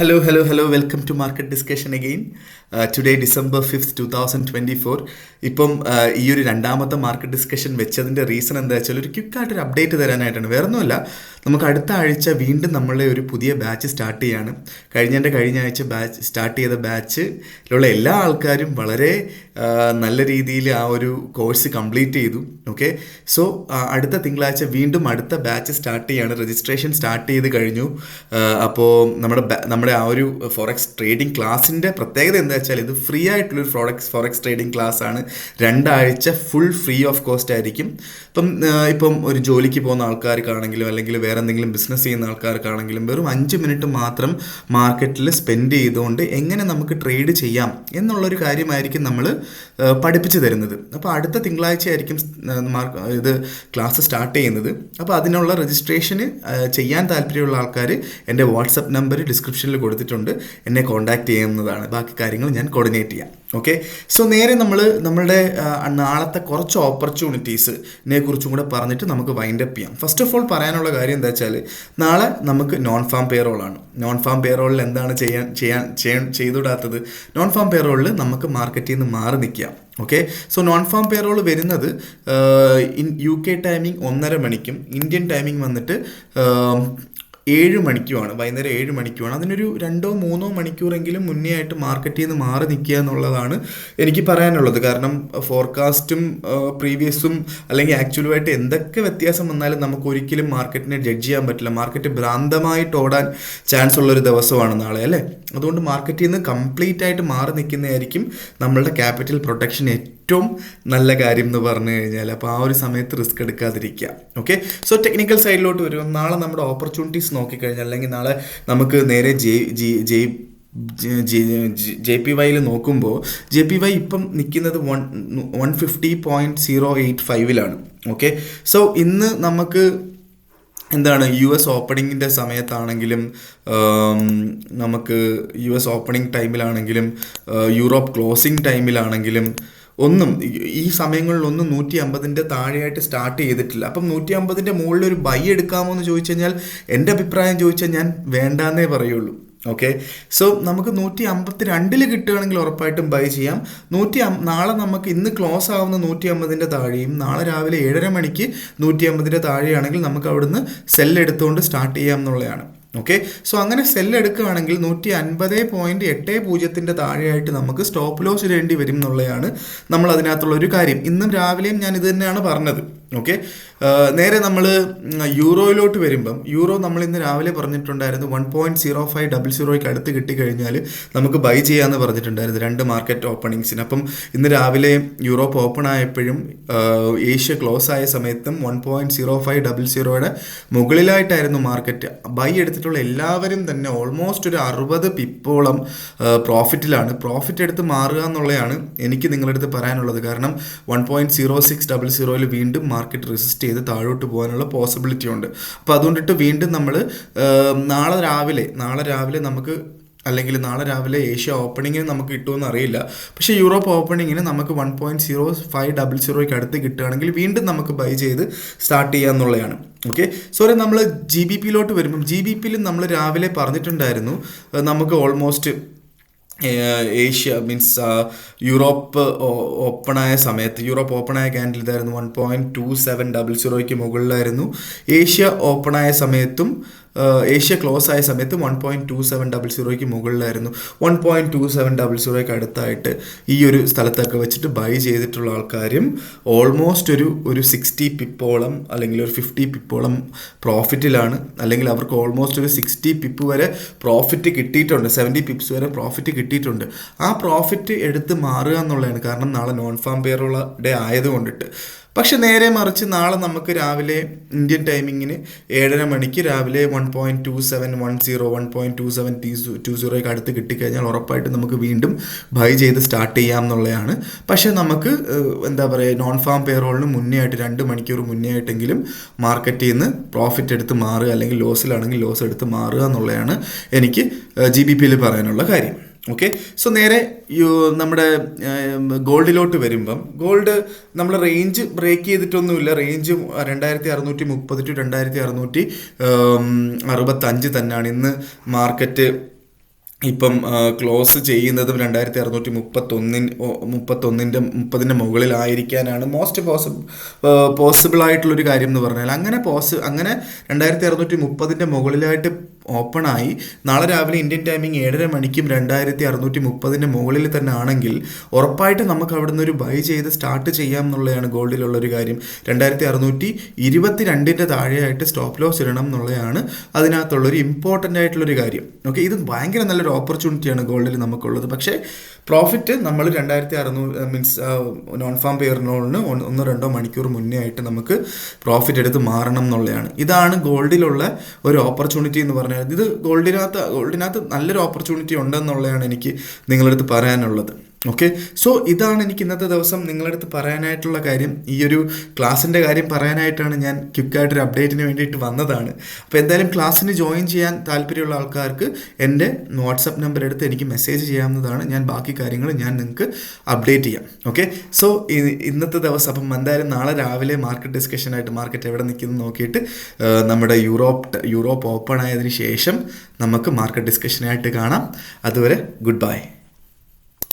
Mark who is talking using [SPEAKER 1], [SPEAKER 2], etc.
[SPEAKER 1] Hello. Welcome to Market Discussion again. Today, December 5th, 2024. ഇപ്പം ഈ ഒരു രണ്ടാമത്തെ മാർക്കറ്റ് ഡിസ്കഷൻ വെച്ചതിൻ്റെ റീസൺ എന്താ വെച്ചാൽ ഒരു ക്വിക്കായിട്ടൊരു അപ്ഡേറ്റ് തരാനായിട്ടാണ്. വേറെ ഒന്നുമല്ല, നമുക്ക് അടുത്ത ആഴ്ച വീണ്ടും നമ്മളെ ഒരു പുതിയ ബാച്ച് സ്റ്റാർട്ട് ചെയ്യാണ്. കഴിഞ്ഞ ആഴ്ച ബാച്ച് സ്റ്റാർട്ട് ചെയ്ത ബാച്ചിലുള്ള എല്ലാ ആൾക്കാരും വളരെ നല്ല രീതിയിൽ ആ ഒരു കോഴ്സ് കംപ്ലീറ്റ് ചെയ്തു. ഓക്കെ, സോ അടുത്ത തിങ്കളാഴ്ച വീണ്ടും അടുത്ത ബാച്ച് സ്റ്റാർട്ട് ചെയ്യാണ്. രജിസ്ട്രേഷൻ സ്റ്റാർട്ട് ചെയ്ത് കഴിഞ്ഞു. അപ്പോൾ നമ്മുടെ ആ ഒരു ഫോറക്സ് ട്രേഡിംഗ് ക്ലാസ്സിൻ്റെ പ്രത്യേകത എന്താ വെച്ചാൽ ഇത് ഫ്രീ ആയിട്ടുള്ളൊരു ഫോറക്സ് ട്രേഡിംഗ് ക്ലാസ് ആണ്. 2 ആഴ്ച ഫുൾ ഫ്രീ ഓഫ് കോസ്റ്റ് ആയിരിക്കും. ഇപ്പം ഒരു ജോലിക്ക് പോകുന്ന ആൾക്കാർക്കാണെങ്കിലും അല്ലെങ്കിൽ വേറെ എന്തെങ്കിലും ബിസിനസ് ചെയ്യുന്ന ആൾക്കാർക്കാണെങ്കിലും വെറും 5 മിനിറ്റ് മാത്രം മാർക്കറ്റിൽ സ്പെൻഡ് ചെയ്തുകൊണ്ട് എങ്ങനെ നമുക്ക് ട്രേഡ് ചെയ്യാം എന്നുള്ളൊരു കാര്യമായിരിക്കും നമ്മൾ പഠിപ്പിച്ചു തരുന്നത്. അപ്പോൾ അടുത്ത തിങ്കളാഴ്ച ആയിരിക്കും ഇത് ക്ലാസ് സ്റ്റാർട്ട് ചെയ്യുന്നത്. അപ്പോൾ അതിനുള്ള രജിസ്ട്രേഷന് ചെയ്യാൻ താല്പര്യമുള്ള ആൾക്കാർ എൻ്റെ വാട്സപ്പ് നമ്പർ ഡിസ്ക്രിപ്ഷനിൽ കൊടുത്തിട്ടുണ്ട്, എന്നെ കോൺടാക്റ്റ് ചെയ്യുന്നതാണ്. ബാക്കി കാര്യങ്ങൾ ഞാൻ കോർഡിനേറ്റ് ചെയ്യാം. ഓക്കെ, സോ നേരെ നമ്മളുടെ നാളത്തെ കുറച്ച് ഓപ്പർച്യൂണിറ്റീസിനെ കുറിച്ചും കൂടെ പറഞ്ഞിട്ട് നമുക്ക് വൈൻഡ് അപ്പ് ചെയ്യാം. ഫസ്റ്റ് ഓഫ് ഓൾ പറയാനുള്ള കാര്യം എന്താ വെച്ചാൽ നാളെ നമുക്ക് നോൺ ഫാം പേറോളാണ്. നോൺ ഫാം പേറോളിൽ എന്താണ് ചെയ്തുവിടാത്തത്? നോൺ ഫാം പേറോളിൽ നമുക്ക് മാർക്കറ്റിൽ നിന്ന് മാറി നിൽക്കാം. Okay, so non farm payroll വരുന്നത് UK ടൈമിംഗ് 1:30 മണിക്കും ഇന്ത്യൻ ടൈമിംഗ് വന്നിട്ട് 7 മണിക്കുമാണ്, വൈകുന്നേരം 7 മണിക്കുമാണ്. അതിനൊരു 2-3 മണിക്കൂറെങ്കിലും മുന്നേ ആയിട്ട് മാർക്കറ്റിൽ നിന്ന് മാറി നിൽക്കുക എന്നുള്ളതാണ് എനിക്ക് പറയാനുള്ളത്. കാരണം ഫോർകാസ്റ്റും പ്രീവിയസും അല്ലെങ്കിൽ ആക്ച്വലുമായിട്ട് എന്തൊക്കെ വ്യത്യാസം വന്നാലും നമുക്ക് ഒരിക്കലും മാർക്കറ്റിനെ ജഡ്ജ് ചെയ്യാൻ പറ്റില്ല. മാർക്കറ്റ് ഭ്രാന്തമായിട്ട് ഓടാൻ ചാൻസ് ഉള്ളൊരു ദിവസമാണ് നാളെ, അല്ലേ? അതുകൊണ്ട് മാർക്കറ്റിൽ നിന്ന് കംപ്ലീറ്റ് ആയിട്ട് മാറി നിൽക്കുന്നതായിരിക്കും നമ്മളുടെ ക്യാപിറ്റൽ പ്രൊട്ടക്ഷൻ ഏറ്റവും നല്ല കാര്യം എന്ന് പറഞ്ഞു കഴിഞ്ഞാൽ. അപ്പോൾ ആ ഒരു സമയത്ത് റിസ്ക് എടുക്കാതിരിക്കുക. ഓക്കെ, സോ ടെക്നിക്കൽ സൈഡിലോട്ട് വരും. നാളെ നമ്മുടെ ഓപ്പർച്യൂണിറ്റീസ് നോക്കിക്കഴിഞ്ഞാൽ അല്ലെങ്കിൽ നാളെ നമുക്ക് നേരെ JPY നോക്കുമ്പോൾ JPY ഇപ്പം നിൽക്കുന്നത് 150.085 ഓക്കെ, സോ ഇന്ന് നമുക്ക് എന്താണ് US ഓപ്പണിങ്ങിൻ്റെ സമയത്താണെങ്കിലും നമുക്ക് US ഓപ്പണിംഗ് ടൈമിലാണെങ്കിലും യൂറോപ്പ് ക്ലോസിംഗ് ടൈമിലാണെങ്കിലും ഈ സമയങ്ങളിലൊന്നും 150 താഴെയായിട്ട് സ്റ്റാർട്ട് ചെയ്തിട്ടില്ല. അപ്പം 150 മുകളിൽ ഒരു ബൈ എടുക്കാമോ എന്ന് ചോദിച്ചു കഴിഞ്ഞാൽ എൻ്റെ അഭിപ്രായം ചോദിച്ചാൽ ഞാൻ വേണ്ടാന്നേ പറയുള്ളൂ. ഓക്കെ, സോ നമുക്ക് 152 കിട്ടുകയാണെങ്കിൽ ഉറപ്പായിട്ടും ബൈ ചെയ്യാം. നാളെ നമുക്ക് ഇന്ന് ക്ലോസ് ആവുന്ന 150 താഴെയും നാളെ രാവിലെ 7:30 മണിക്ക് 150 താഴെയാണെങ്കിൽ നമുക്ക് അവിടുന്ന് സെല്ലെടുത്തുകൊണ്ട് സ്റ്റാർട്ട് ചെയ്യാം എന്നുള്ളതാണ്. ഓക്കെ, സോ അങ്ങനെ സെല്ല് എടുക്കുകയാണെങ്കിൽ 150.80 താഴെയായിട്ട് നമുക്ക് സ്റ്റോപ്പ് ലോസ് ഇടേണ്ടി വരും എന്നുള്ളതാണ് നമ്മൾ അതിനകത്തുള്ള ഒരു കാര്യം. ഇന്നും രാവിലെയും ഞാൻ ഇത് തന്നെയാണ് പറഞ്ഞത്. ഓക്കെ, നേരെ നമ്മൾ യൂറോയിലോട്ട് വരുമ്പം യൂറോ നമ്മൾ ഇന്ന് രാവിലെ പറഞ്ഞിട്ടുണ്ടായിരുന്നു 1.0500 അടുത്ത് കിട്ടിക്കഴിഞ്ഞാൽ നമുക്ക് ബൈ ചെയ്യാമെന്ന് പറഞ്ഞിട്ടുണ്ടായിരുന്നു 2 മാർക്കറ്റ് ഓപ്പണിങ്സിന്. അപ്പം ഇന്ന് രാവിലെ യൂറോപ്പ് ഓപ്പൺ ആയപ്പോഴും ഏഷ്യ ക്ലോസ് ആയ സമയത്തും 1.0500 മുകളിലായിട്ടായിരുന്നു മാർക്കറ്റ്. ബൈ എടുത്തിട്ടുള്ള എല്ലാവരും തന്നെ ഓൾമോസ്റ്റ് ഒരു 60 പിപ്പോളം പ്രോഫിറ്റിലാണ്. പ്രോഫിറ്റ് എടുത്ത് മാറുക എന്നുള്ളതാണ് എനിക്ക് നിങ്ങളുടെ അടുത്ത് പറയാനുള്ളത്. കാരണം 1.0600 വീണ്ടും മാർക്കറ്റ് റെസിസ്റ്റ് ചെയ്ത് താഴോട്ട് പോകാനുള്ള പോസിബിലിറ്റി ഉണ്ട്. അപ്പോൾ അതുകൊണ്ടിട്ട് വീണ്ടും നമ്മൾ നാളെ രാവിലെ നമുക്ക് അല്ലെങ്കിൽ നാളെ രാവിലെ ഏഷ്യ ഓപ്പണിങ്ങിന് നമുക്ക് കിട്ടുമെന്ന് അറിയില്ല. പക്ഷേ യൂറോപ്പ് ഓപ്പണിങ്ങിന് നമുക്ക് 1.0500 അടുത്ത് കിട്ടുകയാണെങ്കിൽ വീണ്ടും നമുക്ക് ബൈ ചെയ്ത് സ്റ്റാർട്ട് ചെയ്യാന്നുള്ളതാണ്. ഓക്കെ, സോറി, നമ്മൾ GBPയിലോട്ട് വരുമ്പം GBPയിൽ നമ്മൾ രാവിലെ പറഞ്ഞിട്ടുണ്ടായിരുന്നു നമുക്ക് ഓൾമോസ്റ്റ് ഏഷ്യ മീൻസ് യൂറോപ്പ് ഓപ്പണായ ക്യാൻഡിൽ ഇതായിരുന്നു 1.2700 മുകളിലായിരുന്നു. ഏഷ്യ ഓപ്പണായ സമയത്തും ഏഷ്യ ക്ലോസ് ആയ സമയത്ത് 1.2700 മുകളിലായിരുന്നു. 1.2700 അടുത്തായിട്ട് ഈ ഒരു സ്ഥലത്തൊക്കെ വെച്ചിട്ട് ബൈ ചെയ്തിട്ടുള്ള ആൾക്കാരും ഓൾമോസ്റ്റ് ഒരു 60 പിപ്പോളം അല്ലെങ്കിൽ ഒരു 50 പിപ്പോളം പ്രോഫിറ്റിലാണ്. അല്ലെങ്കിൽ അവർക്ക് ഓൾമോസ്റ്റ് ഒരു 60 പിപ്പ് വരെ പ്രോഫിറ്റ് കിട്ടിയിട്ടുണ്ട്, 70 പിപ്സ് വരെ പ്രോഫിറ്റ് കിട്ടിയിട്ടുണ്ട്. ആ പ്രോഫിറ്റ് എടുത്ത് മാറുക എന്നുള്ളതാണ്. കാരണം നാളെ നോൺ ഫാം പേറോൾ ഡേ ആയതുകൊണ്ടിട്ട്. പക്ഷെ നേരെ മറിച്ച് നാളെ നമുക്ക് രാവിലെ ഇന്ത്യൻ ടൈമിങ്ങിന് 7:30 മണിക്ക് രാവിലെ 1.2720 അടുത്ത് കിട്ടിക്കഴിഞ്ഞാൽ ഉറപ്പായിട്ട് നമുക്ക് വീണ്ടും ബൈ ചെയ്ത് സ്റ്റാർട്ട് ചെയ്യാം എന്നുള്ളതാണ്. പക്ഷെ നമുക്ക് എന്താ പറയുക, നോൺ ഫാം പേറോളിന് മുന്നേ ആയിട്ട് 2 മണിക്കൂർ മുന്നേ ആയിട്ടെങ്കിലും മാർക്കറ്റിൽ നിന്ന് പ്രോഫിറ്റ് എടുത്ത് മാറുക അല്ലെങ്കിൽ ലോസിലാണെങ്കിൽ ലോസ് എടുത്ത് മാറുക എന്നുള്ളതാണ് എനിക്ക് GBPയിൽ പറയാനുള്ള കാര്യം. ഓക്കെ, സോ നേരെ നമ്മുടെ ഗോൾഡിലോട്ട് വരുമ്പം ഗോൾഡ് നമ്മൾ റേഞ്ച് ബ്രേക്ക് ചെയ്തിട്ടൊന്നുമില്ല. റേഞ്ച് 2630 to 2665 തന്നെയാണ് ഇന്ന് മാർക്കറ്റ് ഇപ്പം ക്ലോസ് ചെയ്യുന്നതും 2631-30ൻ്റെ മുകളിലായിരിക്കാനാണ് മോസ്റ്റ് പോസിബിൾ ആയിട്ടുള്ളൊരു കാര്യം എന്ന് പറഞ്ഞാൽ. അങ്ങനെ 2630ൻ്റെ മുകളിലായിട്ട് ഓപ്പണായി നാളെ രാവിലെ ഇന്ത്യൻ ടൈമിംഗ് 7:30 മണിക്കും 2630ൻ്റെ മുകളിൽ തന്നെ ആണെങ്കിൽ ഉറപ്പായിട്ട് നമുക്ക് അവിടെ നിന്ന് ഒരു ബൈ ചെയ്ത് സ്റ്റാർട്ട് ചെയ്യാം എന്നുള്ളതാണ് ഗോൾഡിലുള്ളൊരു കാര്യം. 2622ൻ്റെ താഴെയായിട്ട് സ്റ്റോപ്പ് ലോസ് ഇടണം എന്നുള്ളതാണ് അതിനകത്തുള്ളൊരു ഇമ്പോർട്ടൻ്റ് ആയിട്ടുള്ളൊരു കാര്യം. ഓക്കെ, ഇത് ഭയങ്കര നല്ലൊരു ഓപ്പർച്യൂണിറ്റിയാണ് ഗോൾഡിൽ നമുക്കുള്ളത്. പക്ഷേ പ്രോഫിറ്റ് നമ്മൾ 2600 മീൻസ് നോൺ ഫാം പേറിനോളിന് 1-2 മണിക്കൂർ മുന്നേ ആയിട്ട് നമുക്ക് പ്രോഫിറ്റ് എടുത്ത് മാറണം എന്നുള്ളതാണ്. ഇതാണ് ഗോൾഡിലുള്ള ഒരു ഓപ്പർച്യൂണിറ്റി എന്ന് പറഞ്ഞാൽ. ഇത് ഗോൾഡിനകത്ത് നല്ലൊരു ഓപ്പർച്യൂണിറ്റി ഉണ്ടെന്നുള്ളതാണ് എനിക്ക് നിങ്ങളുടെ അടുത്ത് പറയാനുള്ളത്. ഓക്കെ, സോ ഇതാണ് എനിക്ക് ഇന്നത്തെ ദിവസം നിങ്ങളുടെ അടുത്ത് പറയാനായിട്ടുള്ള കാര്യം. ഈ ഒരു ക്ലാസ്സിൻ്റെ കാര്യം പറയാനായിട്ടാണ് ഞാൻ ക്വിക്കായിട്ടൊരു അപ്ഡേറ്റിന് വേണ്ടിയിട്ട് വന്നതാണ്. അപ്പോൾ എന്തായാലും ക്ലാസ്സിന് ജോയിൻ ചെയ്യാൻ താല്പര്യമുള്ള ആൾക്കാർക്ക് എൻ്റെ വാട്സപ്പ് നമ്പർ എടുത്ത് എനിക്ക് മെസ്സേജ് ചെയ്യാവുന്നതാണ്. ഞാൻ ബാക്കി കാര്യങ്ങൾ ഞാൻ നിങ്ങൾക്ക് അപ്ഡേറ്റ് ചെയ്യാം. ഓക്കെ, സോ ഇന്നത്തെ ദിവസം അപ്പം എന്തായാലും നാളെ രാവിലെ മാർക്കറ്റ് ഡിസ്കഷനായിട്ട് മാർക്കറ്റ് എവിടെ നിൽക്കുന്നു നോക്കിയിട്ട് നമ്മുടെ യൂറോപ്പ് ഓപ്പൺ ആയതിനു ശേഷം നമുക്ക് മാർക്കറ്റ് ഡിസ്കഷനായിട്ട് കാണാം. അതുവരെ ഗുഡ് ബൈ.